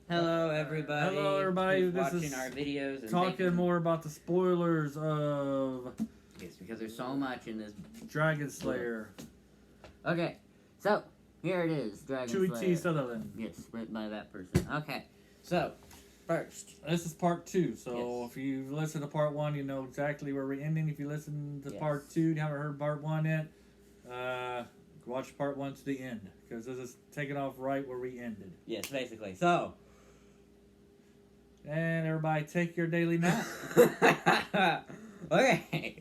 Hello, everybody. Hello, everybody. Who's This watching is our videos and talking more about the spoilers of Yes, because there's so much in this. Dragonslayer. Okay, so here it is, Chewie T. Dragonslayer. Sutherland. Yes, written by that person. Okay, so first, This is part 2, so Yes. if you listen to part 1, you know exactly where we're ending. If you listen to Yes. part 2, you haven't heard part 1 yet, watch part 1 to the end, because this is taking off right where we ended. yes, basically. So, And everybody take your daily nap. okay.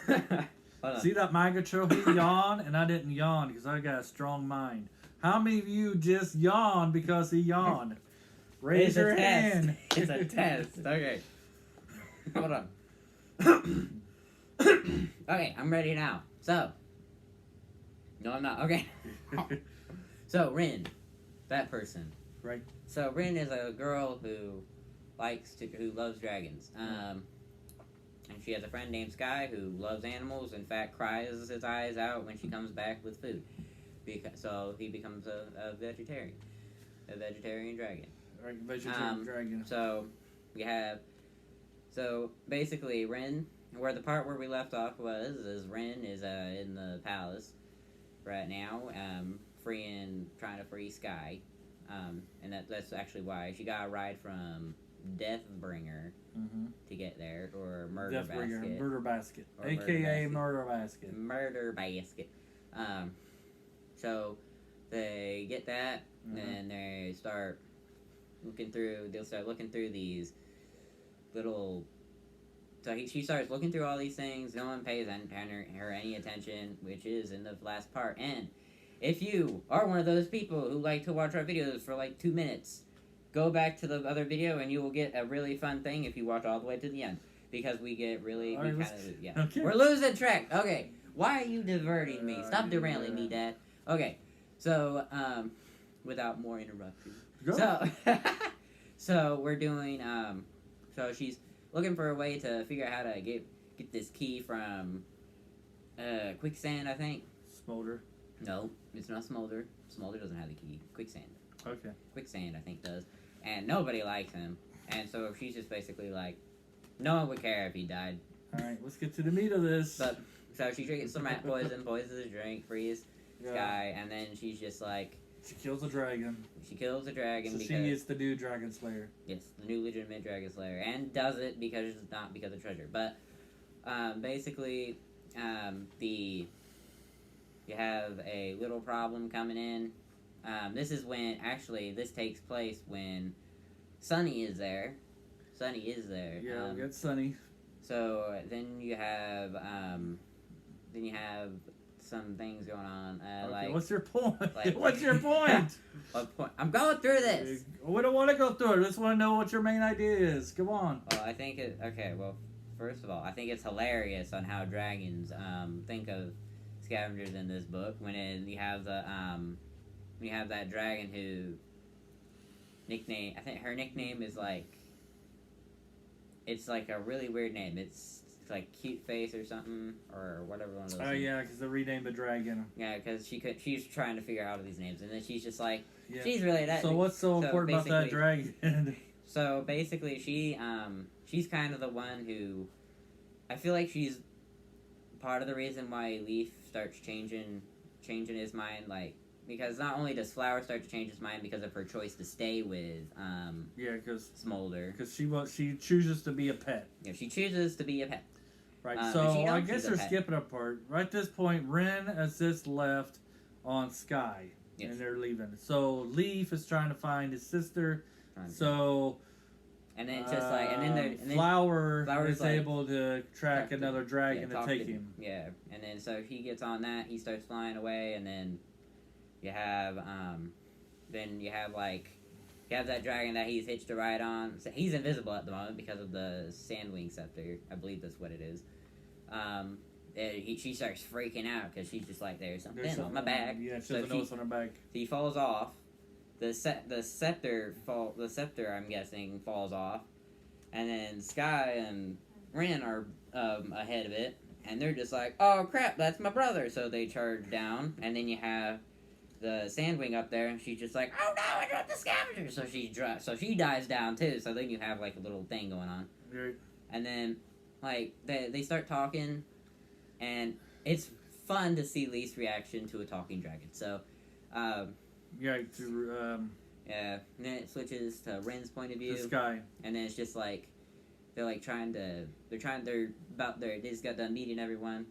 Hold on. See that Magacho, he yawned, and I didn't yawn because I got a strong mind. How many of you just yawned because he yawned? Raise It's your a test. hand. It's a test. Okay. Hold on. Okay, I'm ready now. So. No, I'm not. Okay. So, Rin. That person. Right. So, Rin is a girl who loves dragons. And she has a friend named Sky who loves animals. In fact, cries his eyes out when she comes back with food. So he becomes a vegetarian. A vegetarian dragon. Right, vegetarian dragon. So basically, Rin, where the part where we left off is Rin is in the palace right now, trying to free Sky. And that's actually why she got a ride from Deathbringer to get there, or Murder Basket. Murder Basket. Or AKA Murder Basket. Murder Basket. So they get that, and they start looking through. They'll start looking through these little. So she starts looking through all these things. No one pays her any attention, which is in the last part. And if you are one of those people who like to watch our videos for like 2 minutes, go back to the other video and you will get a really fun thing if you watch all the way to the end. Because we get really... Okay. We're losing track. Okay. Why are you diverting me? Stop derailing me, Dad. Okay. So, without more interruptions. Go. So we're doing... So she's looking for a way to figure out how to get this key from... Quicksand, I think. Smolder. No, it's not Smolder. Smolder doesn't have the key. Quicksand. Okay. Quicksand, I think, does. And nobody likes him. And so she's just basically like, no one would care if he died. Alright, let's get to the meat of this. But so she drinks some rat poison, poisons the drink, frees Sky, and then she's just like... She kills a dragon. She kills a dragon so because... she is the new Dragonslayer. Yes, the new legitimate Dragonslayer. And does it because not because of treasure. But basically, you have a little problem coming in. This is when, actually, this takes place when Sunny is there. Sunny is there. Yeah, we got Sunny. So then you have some things going on. Okay, like, what's your point? like- What's your point? What point? I'm going through this. We don't want to go through it. We just want to know what your main idea is. Come on. Well, I think it. Okay. Well, first of all, I think it's hilarious on how dragons think of scavengers in this book. You have that dragon who I think her nickname is like, it's like a really weird name. It's like Cute Face or something, or whatever one of those. Oh yeah, because they renamed the dragon. Yeah, because she's trying to figure out all these names, and then she's just like, Yeah. she's really that. So what's so important about that dragon? So basically, she's kind of the one who, I feel like she's part of the reason why Leaf starts changing his mind, like, because not only does Flower start to change his mind because of her choice to stay with because Smolder, because she chooses to be a pet. Yeah, she chooses to be a pet. Right. So I guess they're skipping a part. Right at this point, Ren has just left on Sky, Yes. and they're leaving. So Leaf is trying to find his sister. So. And then just like, and then Flower Flower's is like, able to track another dragon to take him. Yeah, and then so he gets on that, he starts flying away, and then you have that dragon that he's hitched a ride on. So he's invisible at the moment because of the Sandwing Scepter. I believe that's what it is. She starts freaking out because she's just like, there's something on my back. Yeah, she doesn't know what's on her back. He falls off. The scepter, I'm guessing, falls off, and then Sky and Ren are ahead of it, and they're just like, oh crap, that's my brother, so they charge down, and then you have the Sandwing up there, and she's just like, oh no, I dropped the scavenger. So she dies down too. So then you have like a little thing going on, Right. and then like they start talking, and it's fun to see Lee's reaction to a talking dragon. So, Yeah. yeah, and then it switches to Ren's point of view. This guy. And then it's just like they just got done meeting everyone.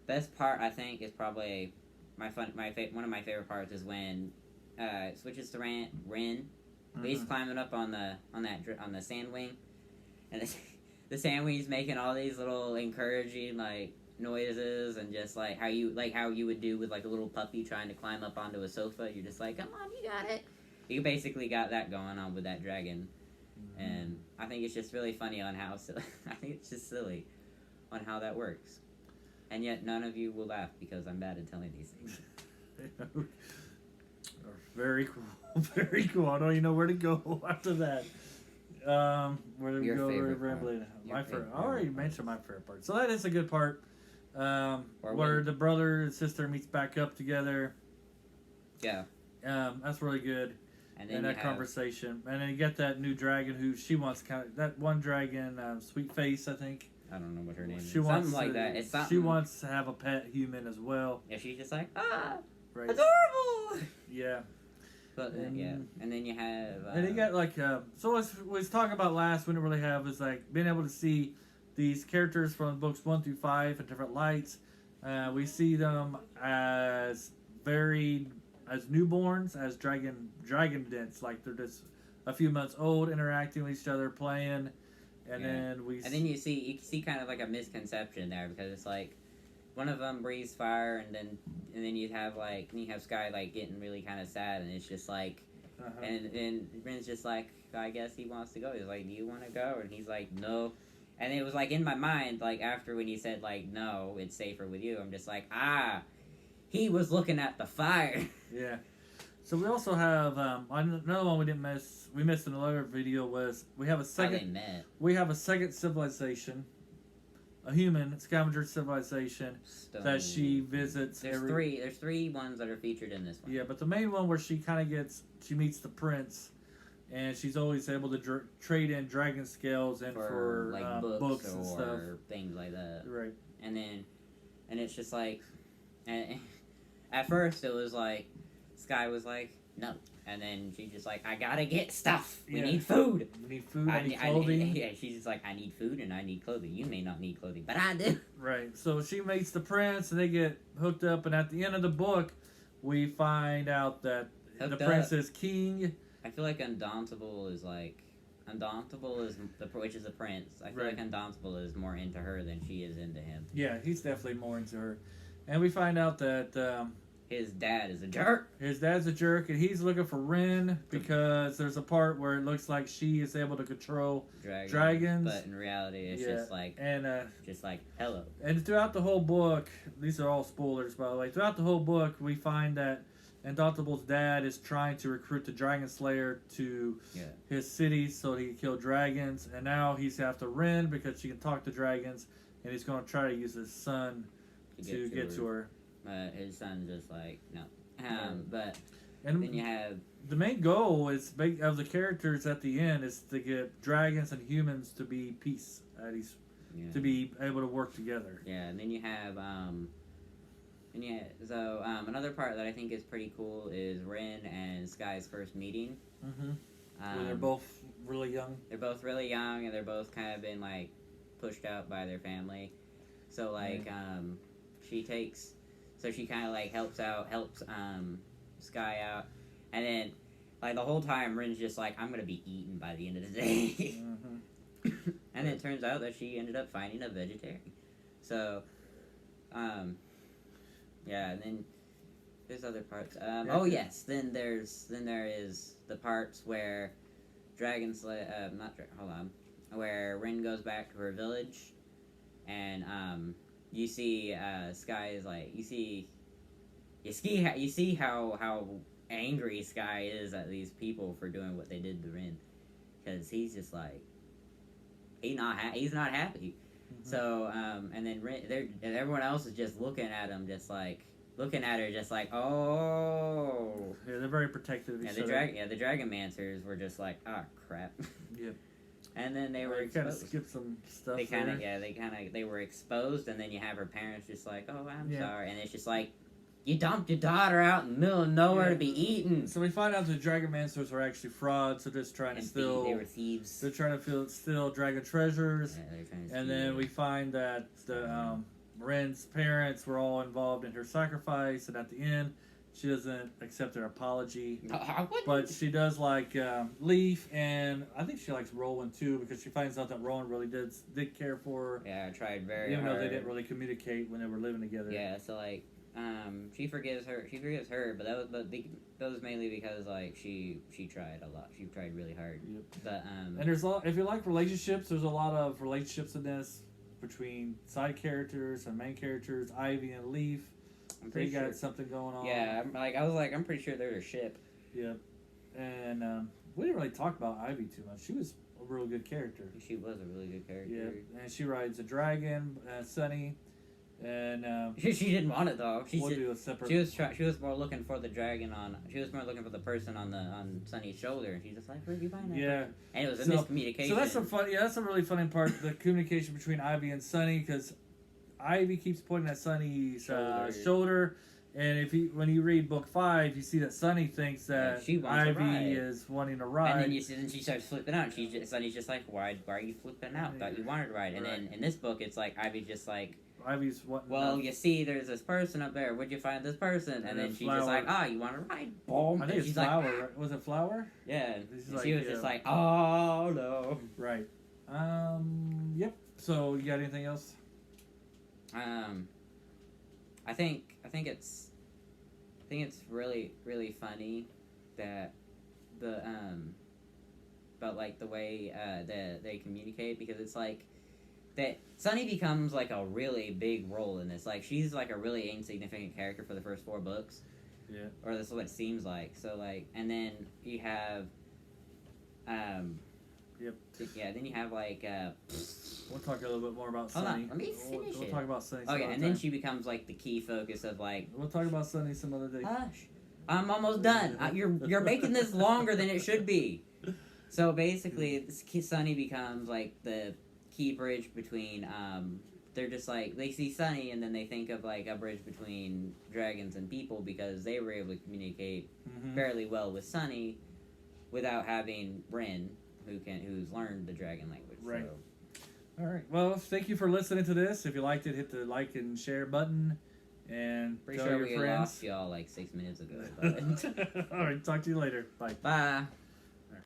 Best part I think is probably one of my favorite parts is when it switches to Ren. Mm-hmm. He's climbing up on the Sandwing, and the Sandwing's making all these little encouraging like noises, and just like how you would do with like a little puppy trying to climb up onto a sofa. You're just like, come on, you got it. You basically got that going on with that dragon. And I think it's just really funny on how I think it's just silly on how that works. And yet none of you will laugh because I'm bad at telling these things. Very cool. Very cool. I don't even know where to go after that. Where do we Your go? favorite part. Rambling. Your My favorite. favorite I already part. mentioned my favorite part. So that is a good part. Where when- the brother and sister meets back up together. Yeah. That's really good. And then And you that have, conversation. And then you get that new dragon who she wants that one dragon, Sweet Face, I think. I don't know what her name is. She Something wants like to- that. It's something. She wants to have a pet human as well. Yeah, she's just like, Right. adorable. Yeah. But yeah, and then you have. And you got like so what we was talking about last, we didn't really have is like being able to see these characters from books 1 through 5 in different lights. We see them as newborns, as dragon dents, like they're just a few months old, interacting with each other, playing, and then you see kind of like a misconception there, because it's like one of them breathes fire, and then you have Sky like getting really kind of sad, and it's just like, and Ren's just like, I guess he wants to go. He's like, do you want to go? And he's like, no. And it was like in my mind, like after when he said like, no, it's safer with you. I'm just like, he was looking at the fire. Yeah. So we also have another one we didn't miss. We missed in another video was we have a How they second. met. We have a second civilization, a human scavenger civilization that she visits. There's three ones that are featured in this one. Yeah, but the main one where she meets the prince, and she's always able to trade in dragon scales and for like books and or stuff. things like that. Right. And it's just like, and at first it was like, Sky was like, no. And then she's just like, I gotta get stuff. We need food. We need food. I need clothing. Yeah, she's just like, I need food and I need clothing. You may not need clothing, but I do. Right. So she meets the prince, and they get hooked up. And at the end of the book, we find out that the prince is king. I feel like Undauntable is which is a prince. I feel like Undauntable is more into her than she is into him. Yeah, he's definitely more into her. And we find out that his dad is a jerk. His dad's a jerk, and he's looking for Ren because there's a part where it looks like she is able to control dragons. But in reality, it's just like hello. And throughout the whole book, these are all spoilers, by the way. Throughout the whole book, we find that Indomitable's dad is trying to recruit the Dragonslayer to his city so he can kill dragons, and now he's after Ren because she can talk to dragons, and he's going to try to use his son to get to her. His son's just like, no. But and then you have... The main goal of the characters at the end is to get dragons and humans to be peace, to be able to work together. Yeah, and then you have... another part that I think is pretty cool is Ren and Sky's first meeting. Mm-hmm. They're both really young. They're both really young, and they're both kind of been, like, pushed out by their family. So, like, she kind of like helps Sky out, and then like the whole time Ren's just like, I'm gonna be eaten by the end of the day. Mm-hmm. And it turns out that she ended up finding a vegetarian. So, yeah, and then there's other parts. Then there is the parts where where Ren goes back to her village, and you see Sky is like, you see how angry Sky is at these people for doing what they did to Ren, because he's just like, he's not happy. Mm-hmm. So and then Ren, everyone else is just looking at him just like, looking at her just like, oh. Yeah, they're very protective of each other. The Dragonmancers were just like, ah, crap. Yep. And then they were kind of skipped some stuff. They were exposed, and then you have her parents just like, oh, I'm sorry, and it's just like, you dumped your daughter out in the middle of nowhere to be eaten. So we find out the Dragonmancers are actually frauds. So they're just trying to steal. They were thieves. They're trying to steal dragon treasures. Yeah, and then we find that the Ren's parents were all involved in her sacrifice, and at the end, she doesn't accept their apology. No, I wouldn't. But she does like Leaf, and I think she likes Roland too, because she finds out that Roland really did care for her. Yeah, I tried very even hard. though they didn't really communicate when they were living together. Yeah, so like, she forgives her. She forgives her, but that was mainly because like she tried a lot. She tried really hard. Yep. But and there's a lot, if you like relationships, there's a lot of relationships in this between side characters and main characters. Ivy and Leaf. They got something going on. Yeah, I'm pretty sure they're a ship. Yep. And we didn't really talk about Ivy too much. She was a real good character. She was a really good character. Yeah, and she rides a dragon, Sunny, and she didn't want it though. We'll do a separate. She was more looking for the dragon on. She was more looking for the person on Sunny's shoulder, and she's just like, "Where'd you find that?" Yeah. And it was a miscommunication. So that's some fun. Yeah, that's a really funny part. The communication between Ivy and Sunny, because Ivy keeps pointing at Sunny's shoulder. And when you read book 5, you see that Sunny thinks that Ivy is wanting to ride. And then she starts flipping out. Sunny's just like, why are you flipping out? Thought you wanted to ride. And then in this book, it's like Ivy's just like, Ivy's what? Well, you see, there's this person up there. Where'd you find this person? And then she's just like, you want to ride? Boom. I think it's Flower. Like, right? Was it Flower? Yeah. She was just like, oh no. Right. Yep. So you got anything else? I think it's really, really funny that about like the way that they communicate, because it's like that Sunny becomes like a really big role in this. Like she's like a really insignificant character for the first 4 books. Yeah. Or this is what it seems like. So like, and then you have Yep. Yeah, then you have like we'll talk a little bit more about Sunny. Hold on, let me finish We'll talk about Sunny. Okay, and then she becomes like the key focus of like. We'll talk about Sunny some other day. Hush, I'm almost done. You're making this longer than it should be. So basically, Sunny becomes like the key bridge between. They're just like they see Sunny and then they think of like a bridge between dragons and people, because they were able to communicate fairly well with Sunny without having Ren, who's learned the dragon language. Right. So. All right. Well, thank you for listening to this. If you liked it, hit the like and share button, and Pretty tell sure your we friends. lost y'all like 6 minutes ago. But All right. Talk to you later. Bye. Bye.